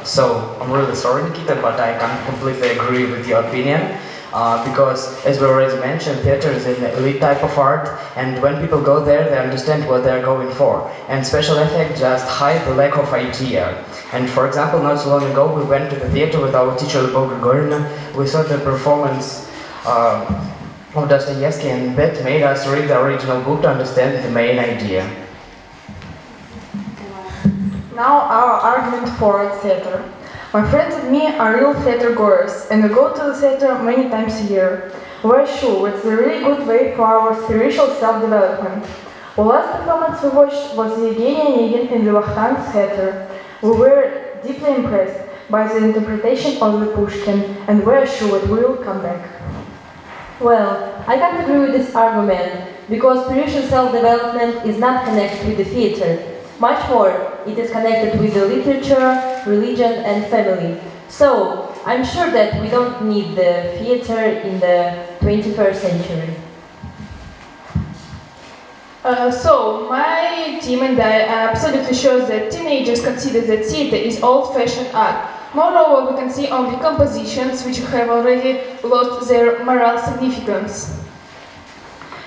So I'm really sorry, Nikita, but I can't completely agree with your opinion. Because, as we already mentioned, theater is an elite type of art, and when people go there, they understand what they're going for. And special effects just hide the lack of idea. And for example, not so long ago, we went to the theater with our teacher, Lyubov Grigorina. We saw the performance of Dostoevsky, and that made us read the original book to understand the main idea. Now our argument for theater. My friends and me are real theater goers, and we go to the theater many times a year. We're sure it's a really good way for our spiritual self-development. The last performance we watched was Evgeny Onegin in the Vachtank Theater. We were deeply impressed by the interpretation of the Pushkin, and we're sure it will come back. Well, I can't agree with this argument, because spiritual self-development is not connected with the theater. Much more, it is connected with the literature, religion, and family. So, I'm sure that we don't need the theater in the 21st century. So, my team and I are absolutely sure that teenagers consider that theater is old-fashioned art. Moreover, we can see only compositions which have already lost their moral significance.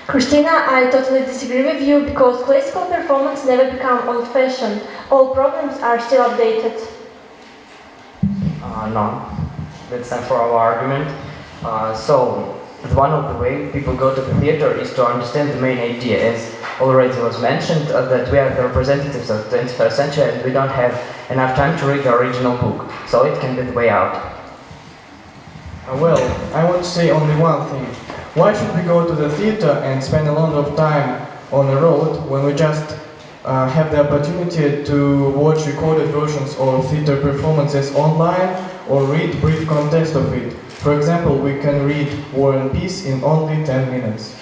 Christina, I totally disagree with you because classical performance never become old-fashioned. All programs are still updated. No, that's time for our argument. So, one of the ways people go to the theater is to understand the main idea, as already was mentioned, that we are the representatives of the 21st century and we don't have enough time to read the original book, so it can be the way out. Well, I want to say only one thing. Why should we go to the theater and spend a lot of time on the road when we just have the opportunity to watch recorded versions of theater performances online or read brief context of it? For example, we can read War and Peace in only 10 minutes.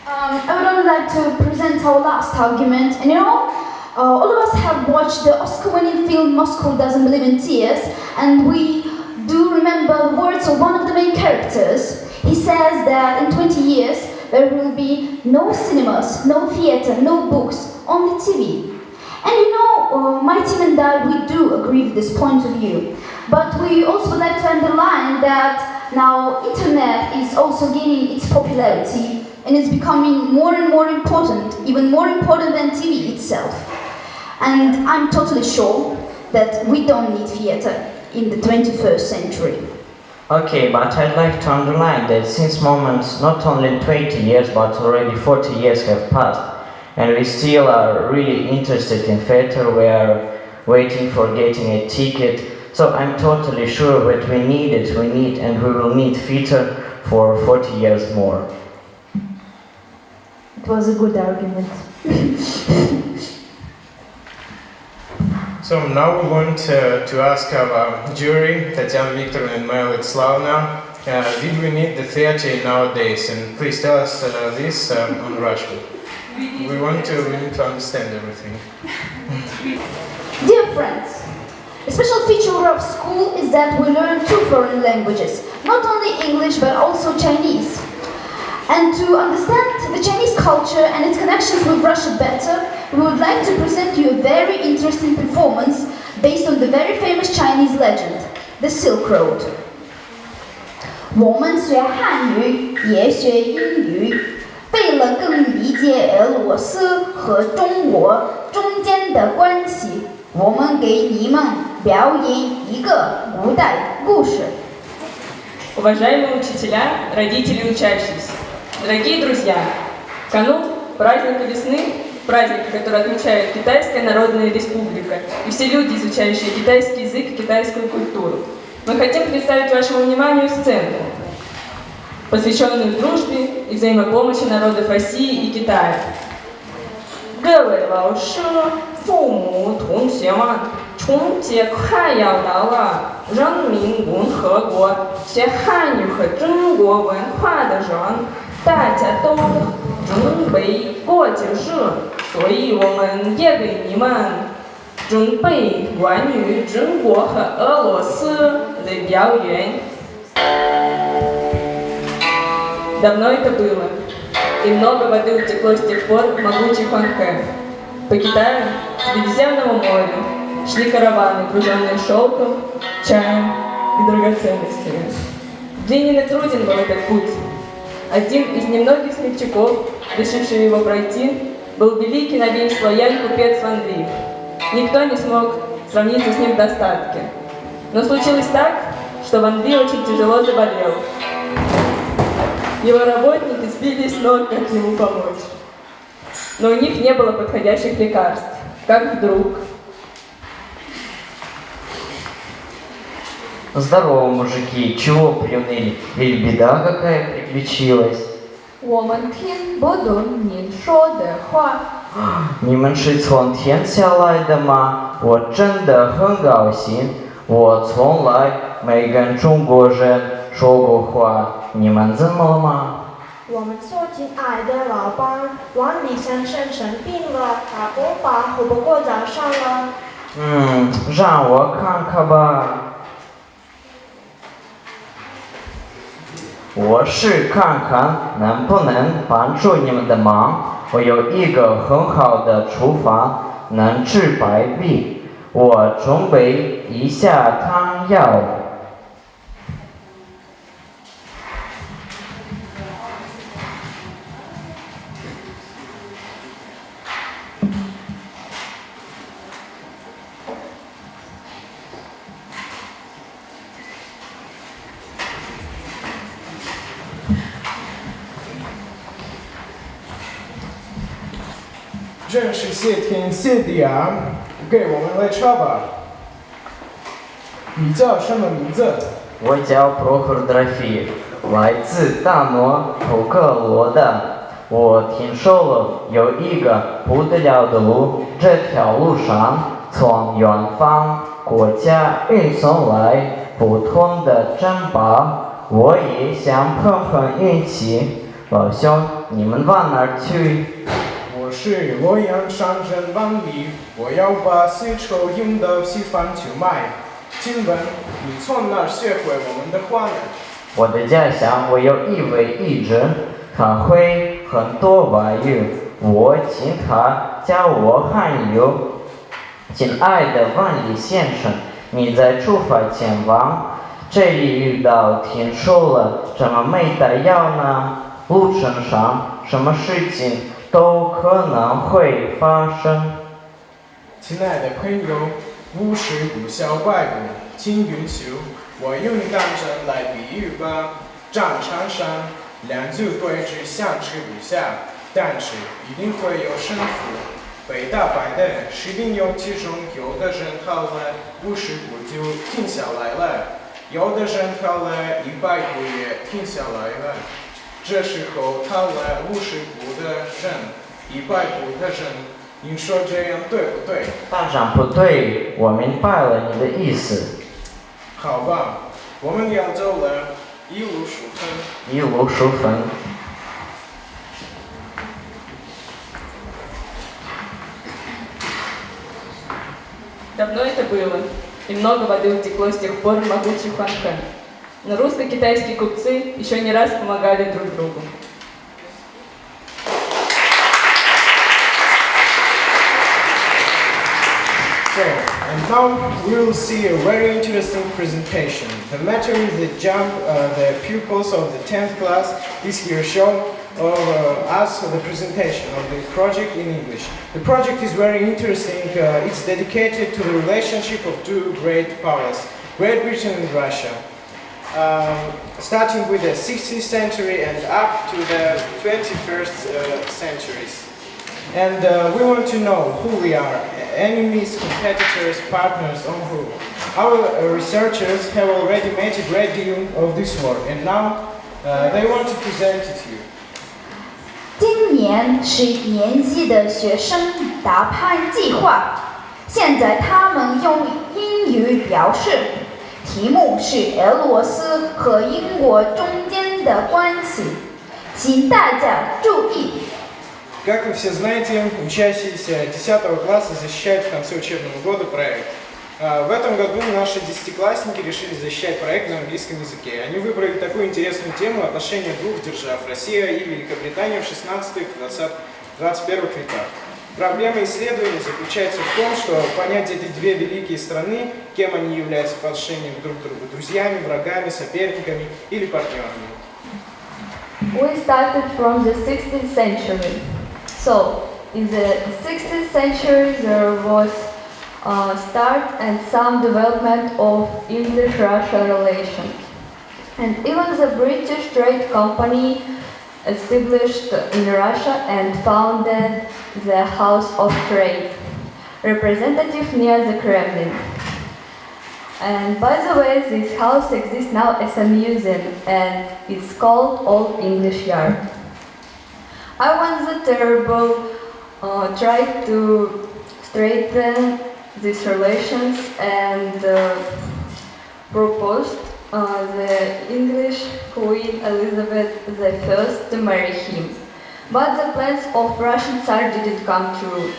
I would only like to present our last argument. And all of us have watched the Oscar-winning film Moscow Doesn't Believe in Tears, and we do remember the words of one of the main characters. He says that in 20 years there will be no cinemas, no theater, no books, only TV. And my team and I, we do agree with this point of view. But we also would like to underline that now internet is also gaining its popularity and it's becoming more and more important, even more important than TV itself. And I'm totally sure that we don't need theater in the 21st century. Okay, but I'd like to underline that since moments not only 20 years but already 40 years have passed and we still are really interested in theater, we are waiting for getting a ticket. So I'm totally sure that we need it, and we will need theater for 40 years more. It was a good argument. So now we want to ask our jury, Tatiana Viktorovna and Maya Vyacheslavoovna, did we need the theater nowadays? And please tell us this on Russian. We need to understand everything. Dear friends, a special feature of school is that we learn 2 foreign languages, not only English but also Chinese. And to understand the Chinese culture and its connections with Russia better, we would like to present you a very interesting performance based on the very famous Chinese legend, the Silk Road. 我们学汉语也学英语，为了更理解俄罗斯和中国中间的关系，我们给你们表演一个古代故事。 Уважаемые учителя, родители и учащиеся, дорогие друзья, канун праздника весны, праздника, который отмечает Китайская Народная Республика и все люди, изучающие китайский язык и китайскую культуру, мы хотим представить вашему вниманию сцену, посвященную дружбе и взаимопомощи народов России и Китая. 各位老师、父母、同学们，春节快要到了，人民共和国学汉语和中国文化的人，大家都准备过节日，所以我们也给你们准备关于中国和俄罗斯的表演。Давно это было, и много воды утекло с тех пор в могучий Хуанхэ. По Китаю, к Средиземному морю, шли караваны, груженные шелком, чаем и драгоценностями. Длинен и труден был этот путь. Один из немногих смельчаков, решивший его пройти, был великий на весь слоян купец Ван Ли. Никто не смог сравниться с ним в достатке. Но случилось так, что Ван Ли очень тяжело заболел. Его работники сбились с ног, как ему помочь. Но у них не было подходящих лекарств. Как вдруг... Здорово, мужики, чего приуныли? Или беда какая приключилась? 我们听不懂您说的话。你们是从天下来的吗？我真的很高兴，我从来没跟中国人说过话。你们怎么了吗？我们所敬爱的老板王李先生生病了，大锅巴活不过早上了。让我看看吧。我是看看能不能帮助你们的忙。我有一个很好的处方，能治百病。我准备一下汤药。真是谢天谢地啊！给我们来茶吧。你叫什么名字？我叫Прохор Дорофеев，来自大挪头克罗的。我听说了有一个不得了的路，这条路上从远方国家运送来不同的珍宝，我也想碰碰运气。老兄，你们往哪儿去？我是洛阳商人王丽，我要把丝绸运到西方去卖。请问你从哪儿学会我们的话呢？我的家乡，我有一位义诊，他会很多外语，我请他教我汉语。亲爱的万里先生，你在出发前往这里遇到听说了这么美的药呢？路程上什么事情都可能会发生。亲爱的朋友，无事不效怪物，请允许我用当真来比喻吧。战场上两组对峙相持不下，但是一定会有胜负。被打败的士兵有其中有的人逃了50步就停下来了，有的人逃了100步也停下来了。这时候逃了50步的人，100步的人，您说这样对不对？当然不对，我明白了你的意思。好吧，我们要走了，1路书分。1路书分。Давно это было, и много воды утекло с тех пор в могучий Хуанхэн. Но русско-китайские купцы еще не раз помогали друг другу. So, and now we will see a very interesting presentation. The matter is the pupils of the 10th class is here shown us the presentation of the project in English. The project is very interesting. It's dedicated to the relationship of two great powers, Great Britain and Russia. Starting with the 16th century and up to the 21st centuries. And we want to know who we are, enemies, competitors, partners, on who. Our researchers have already made a great deal of this work, and now they want to present it to you. 今年是年级的学生答判计划，现在他们用英语表示，题目是俄罗斯和英国中间的关系，请大家注意。Как вы все знаете, учащиеся 10 класса защищают в конце учебного года проект. В этом году наши десятиклассники решили защищать проект на английском языке. Они выбрали такую интересную тему отношения двух держав, Россия и Великобритания в 16-21 веках. Проблема исследования заключается в том, что понять эти две великие страны, кем они являются по отношению друг к другу, друзьями, врагами, соперниками или партнерами. We started from the 16th century. So, in the 16th century there was start and some development of English-Russia relations. And even the British Trade Company established in Russia and founded the House of Trade, representative near the Kremlin. And by the way, this house exists now as a museum and it's called Old English Yard. I once terrible tried to straighten these relations and proposed the English Queen Elizabeth I to marry him. But the plans of Russian Tsar didn't come true.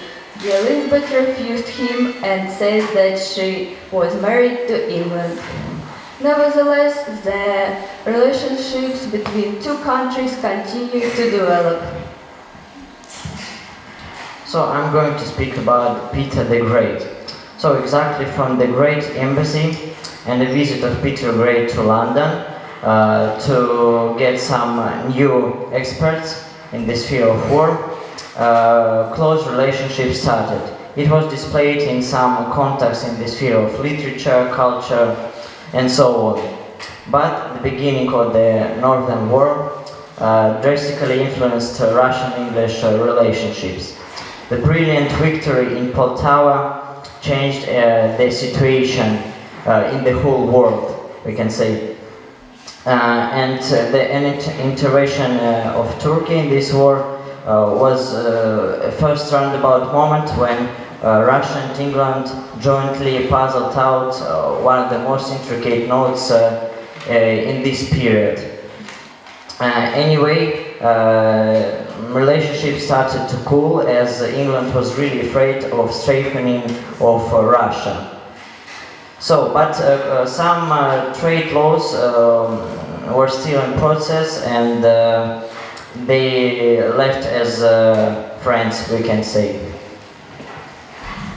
The Elizabeth refused him and says that she was married to England. Nevertheless, the relationships between two countries continue to develop. So I'm going to speak about Peter the Great. So exactly from the Great Embassy and the visit of Peter the Great to London to get some new experts in the sphere of war, close relationships started. It was displayed in some contacts in the sphere of literature, culture, and so on. But the beginning of the Northern War drastically influenced Russian-English relationships. The brilliant victory in Poltava changed the situation in the whole world, we can say. And the intervention of Turkey in this war was a first roundabout moment when Russia and England jointly puzzled out one of the most intricate notes in this period. Anyway, relationships started to cool as England was really afraid of strengthening of Russia. So, but some trade laws were still in process and they left as friends, we can say.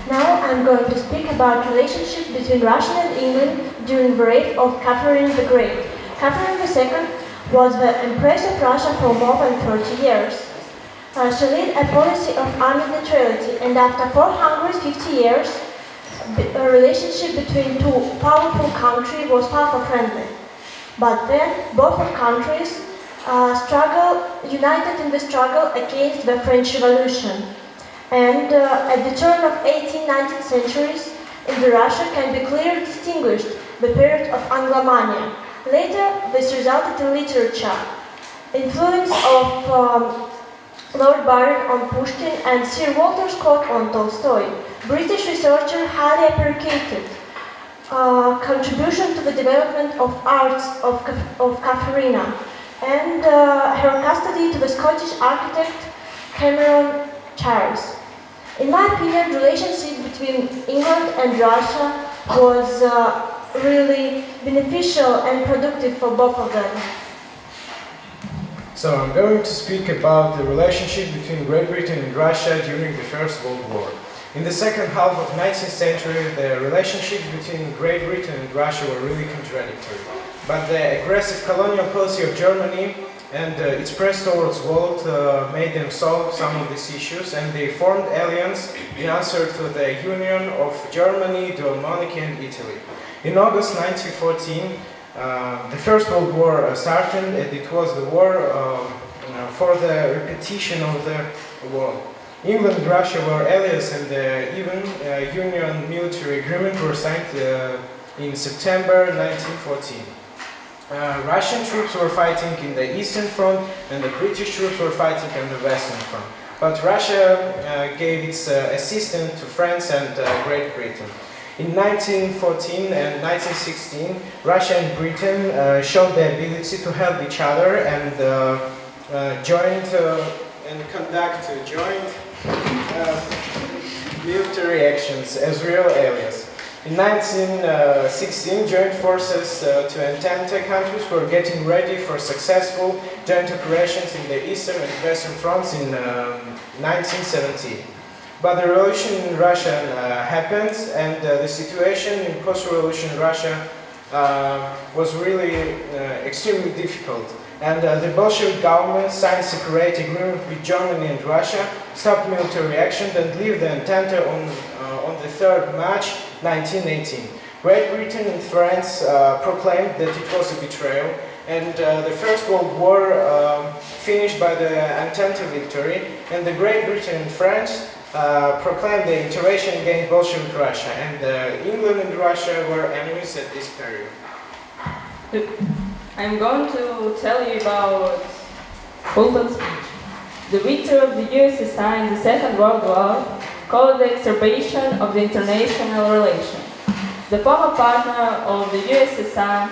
Now I'm going to speak about relationship between Russia and England during the reign of Catherine the Great. Catherine II was the Empress of Russia for more than 30 years. She led a policy of armed neutrality, and after 450 years, the relationship between two powerful countries was far from friendly. But then, both of countries united in the struggle against the French Revolution. And at the turn of 18th, 19th centuries, in the Russia can be clearly distinguished the period of Anglomania. Later, this resulted in literature. Influence of Lord Byron on Pushkin and Sir Walter Scott on Tolstoy. British researcher highly appreciated contribution to the development of arts of Katharina and her custody to the Scottish architect Cameron Charles. In my opinion, the relationship between England and Russia was really beneficial and productive for both of them. So I'm going to speak about the relationship between Great Britain and Russia during the First World War. In the second half of the 19th century, the relationships between Great Britain and Russia were really contradictory. But the aggressive colonial policy of Germany and its press towards world made them solve some of these issues, and they formed alliance in answer to the union of Germany, the monarchy and Italy. In August 1914, the First World War started, and it was the war for the repetition of the war. England and Russia were allies, and even Union military agreement were signed in September 1914. Russian troops were fighting in the Eastern Front, and the British troops were fighting on the Western Front. But Russia gave its assistance to France and Great Britain. In 1914 and 1916, Russia and Britain showed the ability to help each other and joined and conduct joint military actions as real allies. In 1916, joint forces to Entente countries were getting ready for successful joint operations in the Eastern and Western fronts in 1917. But the revolution in Russia happened, and the situation in post-revolution Russia was really extremely difficult. And the Bolshevik government signed separate agreement with Germany and Russia, stopped military action, and leave the Entente on the 3rd March 1918. Great Britain and France proclaimed that it was a betrayal, and the First World War finished by the Entente victory, and the Great Britain and France proclaimed the intervention against Bolshevik Russia, and England and Russia were enemies at this period. I'm going to tell you about Fulton's speech. The victory of the USSR in the Second World War caused the exacerbation of the international relation. The former partner of the USSR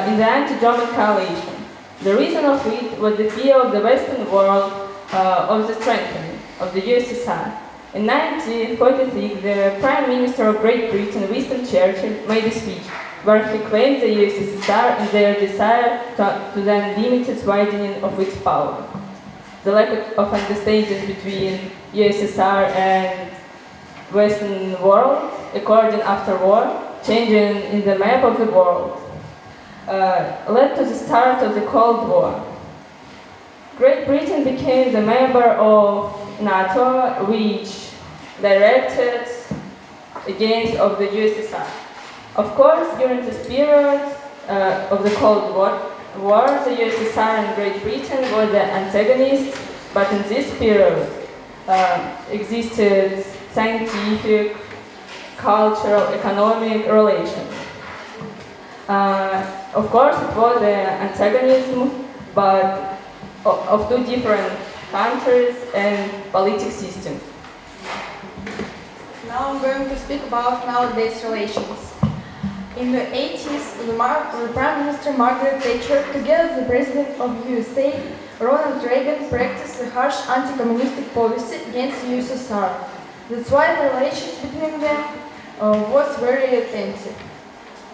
in the anti-German coalition. The reason of it was the fear of the Western world of the strengthening of the USSR. In 1946, the Prime Minister of Great Britain, Winston Churchill, made a speech where he claimed the USSR and their desire to then limit its widening of its power. The lack of understanding between USSR and Western world, according after war, changing in the map of the world, led to the start of the Cold War. Great Britain became the member of NATO, which directed against of the USSR. Of course, during this period of the Cold War, the USSR and Great Britain were the antagonists, but in this period existed scientific, cultural, economic relations. Of course, it was the antagonism, but of two different countries and political systems. Now I'm going to speak about nowadays relations. In the 80s, the Prime Minister Margaret Thatcher, together with the President of USA, Ronald Reagan, practiced a harsh anti-communistic policy against the USSR. That's why the relations between them was very tense.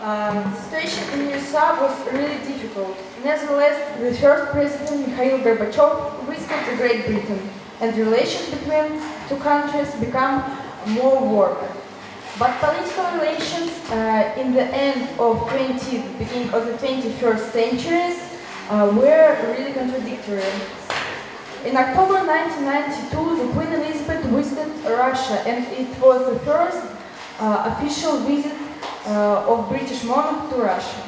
The situation in the USSR was really difficult. Nevertheless, the first President Mikhail Gorbachev visited Great Britain, and relations between two countries became more warm. But political relations in the end of 20th, beginning of the 21st centuries were really contradictory. In October 1992, the Queen Elizabeth visited Russia, and it was the first official visit of British monarch to Russia.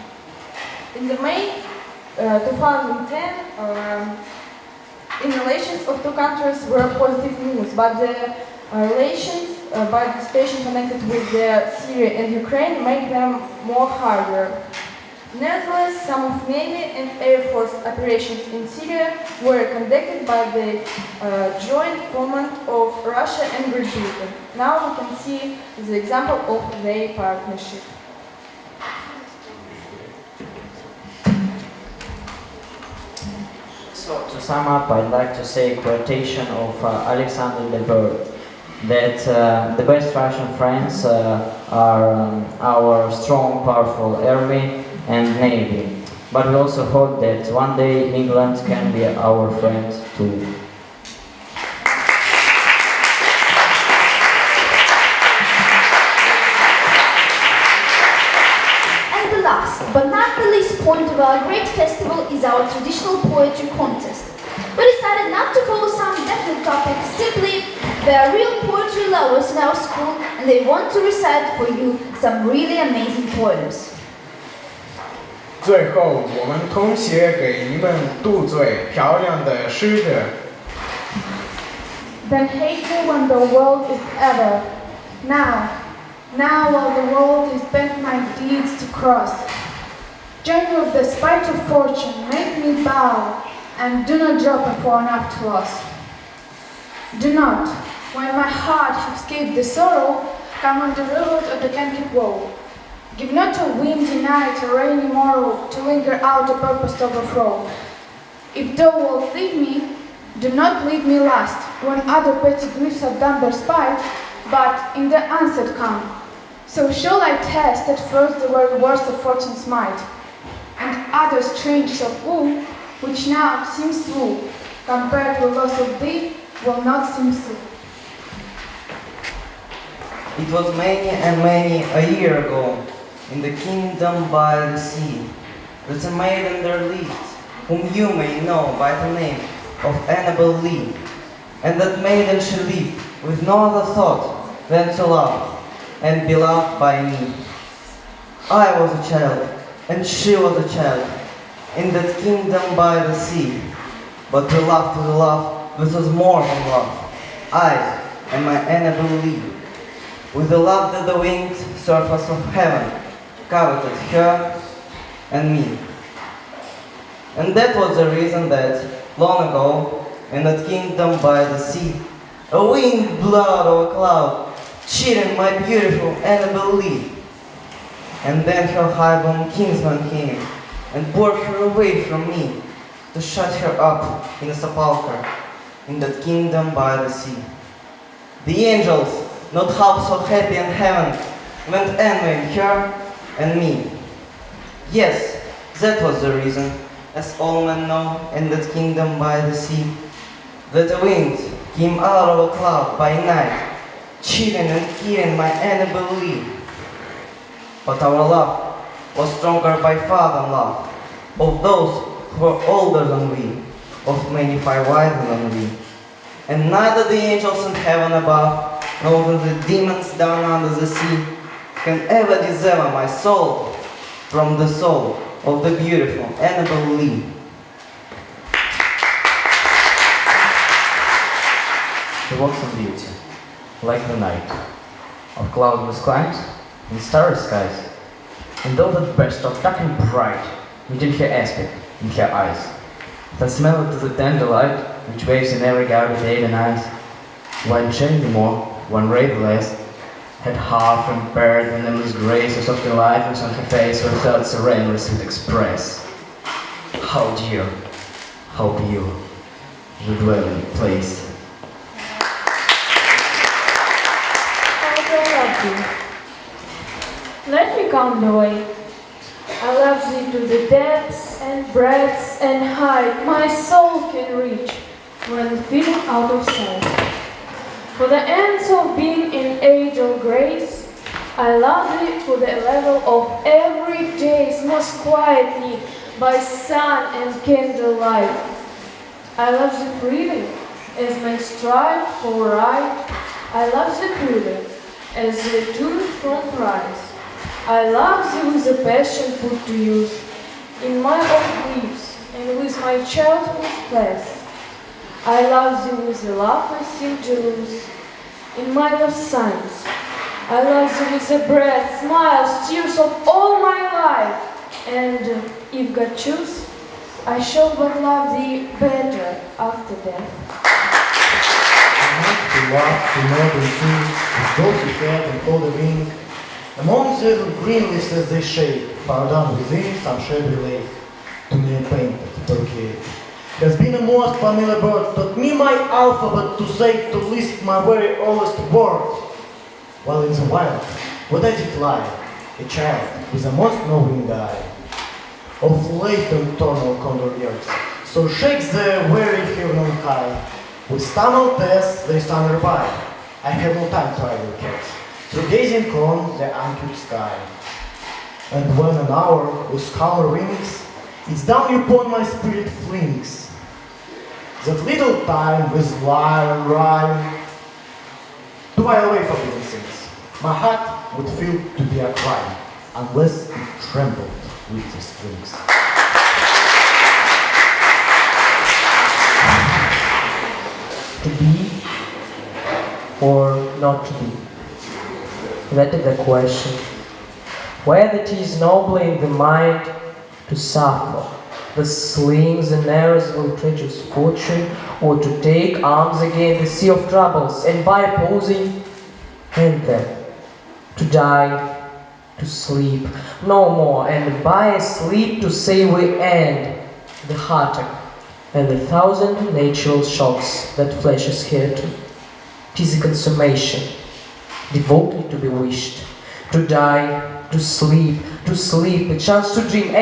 In the May 2010, in relations of two countries were positive news, but the relations by the situation connected with Syria and Ukraine make them more harder. Nevertheless, some of Navy and Air Force operations in Syria were conducted by the joint command of Russia and Great Britain. Now we can see the example of their partnership. So, to sum up, I'd like to say a quotation of Alexander the Bird, that the best Russian friends are our strong, powerful army and navy. But we also hope that one day England can be our friend too. And the last, but not the least point of our great festival is our traditional poetry contest. We decided not to follow some definite topic, simply there are real poetry lovers in our school and they want to recite for you some really amazing poems. 最后，我们同写给你们读最漂亮的诗歌。 Then hate me when the world is ever. Now while the world is bent my deeds to cross. Journey of the spite of fortune, make me bow, and do not drop a far enough to loss. Do not, when my heart have escaped the sorrow, come on the river of the canted woe. Give not a windy night, a rainy morrow, to linger out a purpose overthrow. If thou wilt leave me, do not leave me last, when other petty griefs have done their spite, but in the answered come. So shall I test at first the very worst of fortune's might, and other strange of woe, which now seems true, compared to loss of thee, will not seem so. It was many and many a year ago, in the kingdom by the sea, that a maiden there lived, whom you may know by the name of Annabel Lee. And that maiden she lived with no other thought than to love, and be loved by me. I was a child, and she was a child, in that kingdom by the sea. But we loved with a love that was more than love, I and my Annabel Lee, with the love that the winged surface of heaven coveted her and me. And that was the reason that, long ago, in that kingdom by the sea, a wind blew out of a cloud, cheating my beautiful Annabel Lee. And then her highborn kinsman came and bore her away from me to shut her up in a sepulchre in that kingdom by the sea. The angels, not half so happy in heaven, went envying her and me. Yes, that was the reason, as all men know in that kingdom by the sea, that a wind came out of a cloud by night, cheating and killing my Annabel Lee. But our love was stronger by far than love of those who were older than we, of many far wiser than we. And neither the angels in heaven above, nor the demons down under the sea, can ever dissever my soul from the soul of the beautiful Annabel Lee. She walks in beauty, like the night, of cloudless climes and starry skies, and all that burst of dark and bright within her aspect, in her eyes, the smell of the tender light which waves in every gaudy day and eyes, one shade more, one ray the less, had half impaired the endless graces of the lightness on her face where thoughts serenely would express. How dear, how pure, the dwelling place. Let me count the way. I love thee to the depths and breadths and height my soul can reach when feeling out of sight. For the ends of being in age of grace, I love thee for the level of every day's most quiet need by sun and candlelight. I love thee freely as men strive for right. I love thee purely as they turn from prize. I love thee with a passion put to use in my own griefs and with my childhood's flesh. I love thee with the love I seem to lose in my lost signs. I love thee with the breath, smiles, tears of all my life. And if God choose, I shall but love thee better after death. To love, to know and see, with those who had and hold the wing. Among the green leaves as they shake, far down within some shady lake, to me a painted brocade. Has been a most familiar bird, taught me my alphabet to say, to lisp my very oldest word. While in the wild, what I did lie, a child with a most knowing eye, of late nocturnal condor years, so shakes the very heaven on high. With stammered tests they stand by. I have no time to idle cats, through gazing on the uncouth sky. And when an hour with calmer wings, it's down upon my spirit flings. That little time with lyre and rhyme, to while away forbidden things, my heart would feel to be a crime, unless it trembled with the strings. To be or not to be? That is the question. Whether it is noble in the mind to suffer the slings and arrows of treacherous fortune, or to take arms against the sea of troubles, and by opposing, end them, to die, to sleep, no more, and by sleep to say we end the heartache and the thousand natural shocks that flesh is here to. 'Tis a consummation, devotedly to be wished, to die, to sleep, a chance to dream,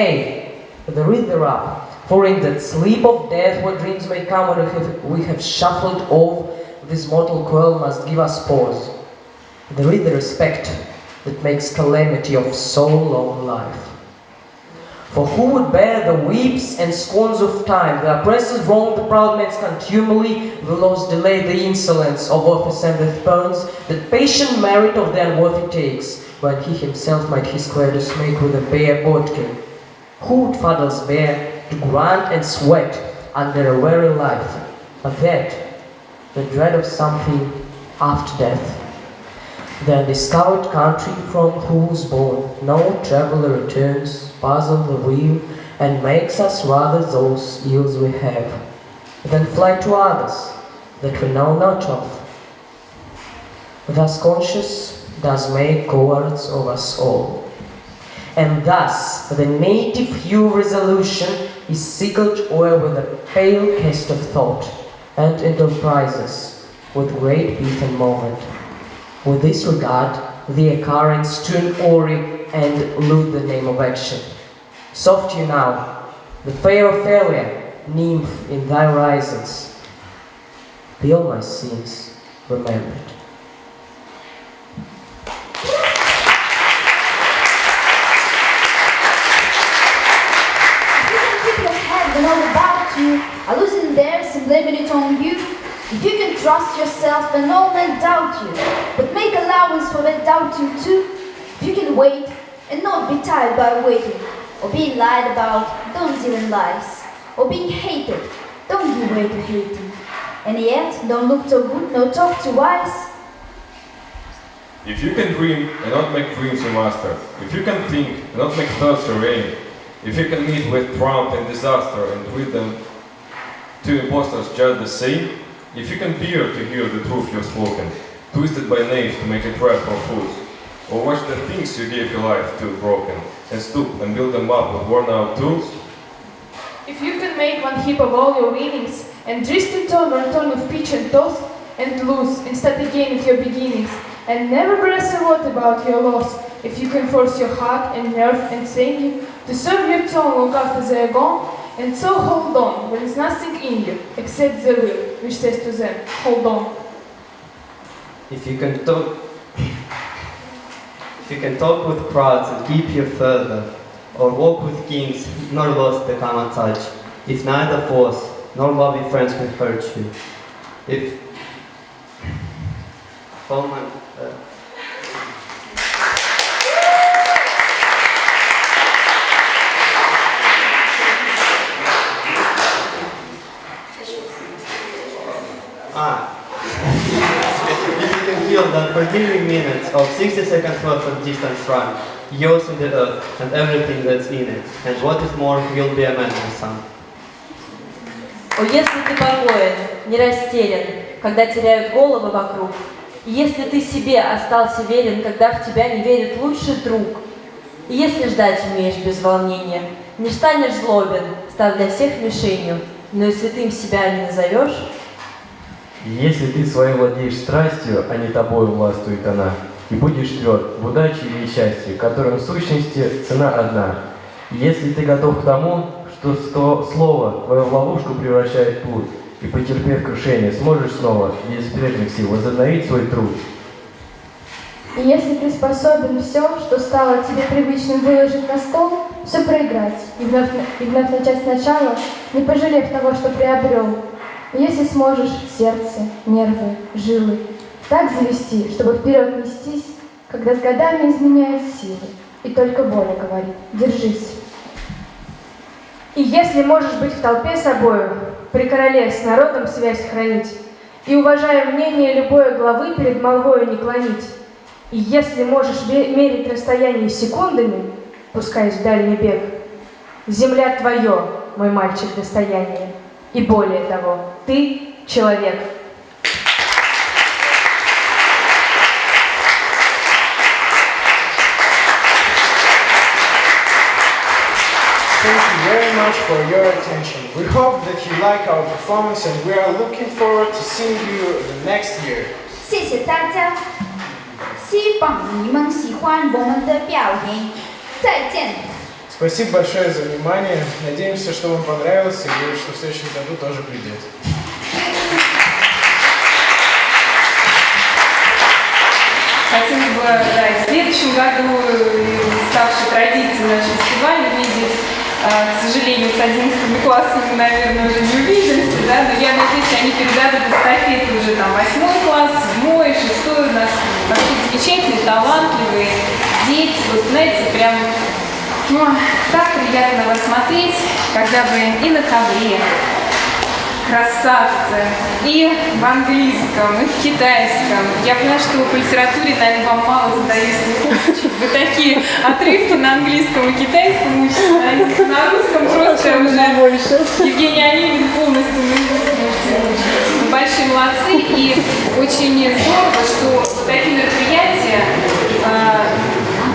there is thereafter. For in that sleep of death, what dreams may come when we have shuffled off this mortal coil, must give us pause. There is the respect that makes calamity of so long life. For who would bear the weeps and scorns of time, the oppressor's wrong, the proud man's contumely, the loss delay, the insolence of office and the thorns, that patient merit of the unworthy takes, when he himself might his creditors make with a bare bodkin? Who would fathers bear to grant and sweat under a weary life, but that, the dread of something after death? The undiscovered country from whose bourne no traveller returns, puzzle the wheel, and makes us rather those ills we have, than fly to others that we know not of. Thus conscious does make cowards of us all. And thus the native hue resolution is sigled o'er with a pale cast of thought, and enterprises with great beat and moment. With this regard, the occurrence to an ori and lute the name of action. Soft you now, the fair Ophelia, nymph in thy horizons, the all my sins remembered. People have know about you, are losing theirs and blaming it on you. If you can trust yourself and all men doubt you, but make allowance for their doubting too. If you can wait and not be tired by waiting, or being lied about, don't deal in lies, or being hated, don't give way to hating, and yet don't look too good nor talk too wise. If you can dream and not make dreams your master, if you can think and not make thoughts your aim, if you can meet with triumph and disaster and treat them two impostors just the same, if you can bear to hear the truth you've spoken, twisted by knaves to make a trap for fools, or watch the things you gave your life to broken, and stoop and build them up with worn-out tools? If you can make one heap of all your winnings, and twist and turn or turn with pitch and toss, and lose, and start again at your beginnings, and never breath a word about your loss, if you can force your heart and nerve and sinew to serve your turn long after they are gone, and so hold on when there's nothing in you except the will which says to them, hold on. If you can talk with crowds and keep your further, or walk with kings, nor lost the common touch, if neither force nor loving friends can hurt you, if if you can feel the unforgiving minutes of 60 seconds worth of distance run, yours in the earth and everything that's in it, and what is more, you'll be a man, my son. О, если ты покоен, не растерян, когда теряют головы вокруг, и если ты себе остался верен, когда в тебя не верит лучший друг, и если ждать умеешь без волнения, не станешь злобен, став для всех мишенью, но и святым себя не назовешь. Если ты своей владеешь страстью, а не тобою властвует она, и будешь тверд в удаче и счастье, которым в сущности цена одна. И если ты готов к тому, что слово твое в ловушку превращает плут, и, потерпев крушение, сможешь снова, без прежних сил, возобновить свой труд. И если ты способен все, что стало тебе привычным, выложить на стол, все проиграть, и вновь начать сначала, не пожалев того, что приобрел. И если сможешь сердце, нервы, жилы так завести, чтобы вперед нестись, когда с годами изменяют силы, и только воля говорит «держись». И если можешь быть в толпе собою, при короле с народом связь хранить, и, уважая мнение любой главы, перед молвою не клонить, и если можешь мерить расстояние секундами, пускаясь в дальний бег, земля твое, мой мальчик, достояние, и более того, ты человек. Thank you very much for your attention. We hope that you like our performance and we are looking forward to seeing you the next year. 谢谢大家，希望你们喜欢我们的表演。再见。 Спасибо большое за внимание. Надеемся, что вам понравилось и что в следующем году тоже придете. Хотелось бы, да, и в следующем году, ставшей традицией наш фестиваль, увидеть. К сожалению, с 11 классом мы, наверное, уже не увидимся, да, но я надеюсь, они передадут эстафету уже там 8 класс, 7, 6, у нас вообще замечательные, талантливые дети, вот знаете, прям, ну, так приятно вас смотреть, когда вы и на ковре, красавцы, и в английском, и в китайском. Я понимаю, что по литературе, наверное, вам мало задаю стихов. Вы такие отрывки на английском и китайском учите, на русском просто уже Евгений Онегин полностью можете учить. Вы большие молодцы, и очень здорово, что вот такие мероприятия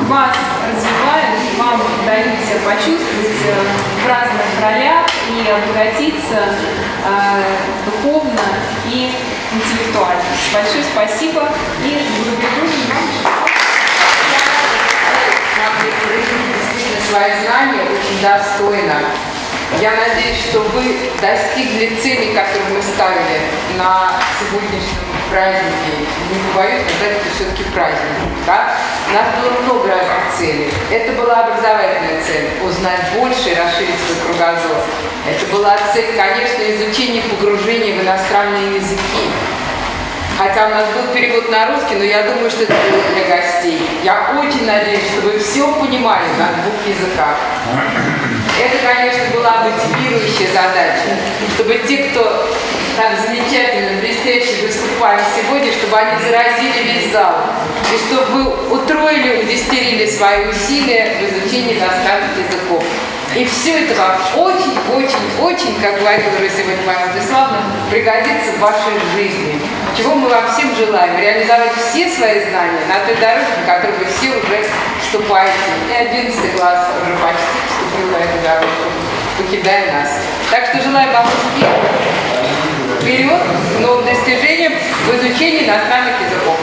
вас развивают, вам дают себя почувствовать в разных ролях и обогатиться духовно и интеллектуально. Большое спасибо и благодарю свои знания очень достойно. Я надеюсь, что вы достигли цели, которую мы ставили на сегодняшнем празднике. Не побоюсь сказать, это все-таки праздник. Да? У нас было много разных целей. Это была образовательная цель – узнать больше и расширить свой кругозор. Это была цель, конечно, изучения погружения в иностранные языки. Хотя у нас был перевод на русский, но я думаю, что это было для гостей. Я очень надеюсь, что вы все понимали на 2 языках. Это, конечно, была мотивирующая задача, чтобы те, кто там замечательно, блестяще выступали сегодня, чтобы они заразили весь зал. И чтобы вы утроили, удесятерили свои усилия в изучении иностранных языков. И все это вам очень, как говорила сегодня Мария Владиславовна, пригодится в вашей жизни. Чего мы вам всем желаем? Реализовать все свои знания на той дороге, на которой вы все уже вступаете. И 11 класс уже почти вступил на эту дорогу, покидая нас. Так что желаю вам успеха, вперед, к новым достижениям в изучении иностранных языков.